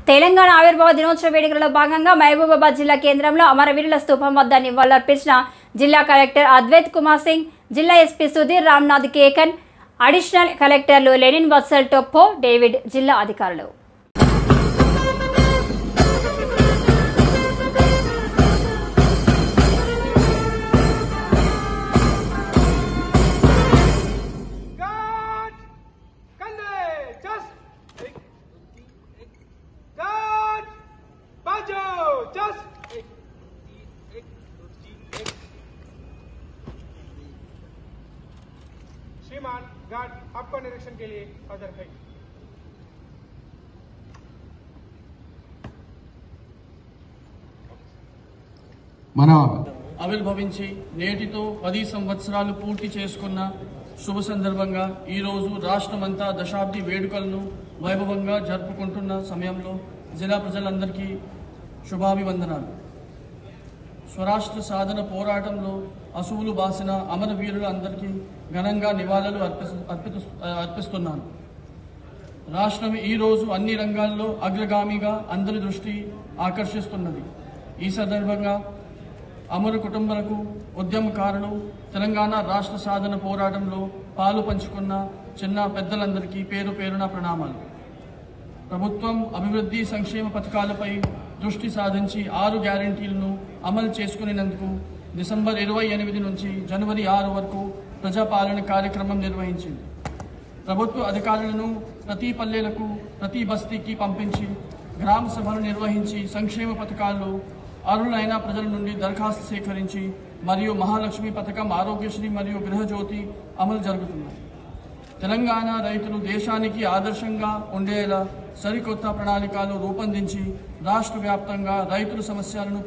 తెలంగాణ ఆవిర్భావ దినోత్సవ వేడుకలలో భాగంగా మహబూబాబాద్ జిల్లా కేంద్రంలో అమరవీరుల స్తూపం వద్ద నివాళులర్పించిన జిల్లా కలెక్టర్ అద్వైత్ కుమార్ సింగ్, జిల్లా ఎస్పీ సుధీర్ రామ్నాథ్ కేకన్, అడిషనల్ కలెక్టర్లు లెనిన్ వత్సల్ టొప్పో, డేవిడ్, జిల్లా అధికారులు. श्रीमान गार्ड आपका निरीक्षण के लिए हाजिर है. మన ఆవిర్భవించి నేటితో 10 సంవత్సరాలు పూర్తి చేసుకున్న శుభ సందర్భంగా ఈ రోజు రాష్ట్రమంతా దశాబ్ది వేడుకలను వైభవంగా జరుపుకుంటున్న సమయంలో జిల్లా ప్రజలందరికీ శుభాభివందనాలు. స్వరాష్ట్ర సాధన పోరాటంలో అసువులు బాసిన అమరవీరులందరికీ ఘనంగా నివాళులు అర్పిస్తున్నాను. రాష్ట్రం ఈరోజు అన్ని రంగాల్లో అగ్రగామిగా అందరి దృష్టి ఆకర్షిస్తున్నది. ఈ సందర్భంగా అమర కుటుంబాలకు, ఉద్యమకారులు, తెలంగాణ రాష్ట్ర సాధన పోరాటంలో పాలు పంచుకున్న చిన్న పెద్దలందరికీ పేరు పేరున ప్రణామాలు. ప్రభుత్వం అభివృద్ధి సంక్షేమ పథకాలపై దృష్టి సాధించి 6 గ్యారంటీలను అమలు చేసుకునేందుకు డిసెంబర్ 28 నుంచి జనవరి 6 వరకు ప్రజాపాలన కార్యక్రమం నిర్వహించింది. ప్రభుత్వ అధికారులను ప్రతి పల్లెలకు, ప్రతి బస్తీకి పంపించి గ్రామ సభలు నిర్వహించి సంక్షేమ పథకాల్లో అర్హులైన ప్రజల నుండి దరఖాస్తు సేకరించి మరియు మహాలక్ష్మి పథకం, ఆరోగ్యశ్రీ మరియు గృహజ్యోతి అమలు జరుగుతున్నాయి. తెలంగాణ రైతులు దేశానికి ఆదర్శంగా ఉండేలా సరికొత్త ప్రణాళికలు రూపొందించి రాష్ట్ర వ్యాప్తంగా రైతుల సమస్యలను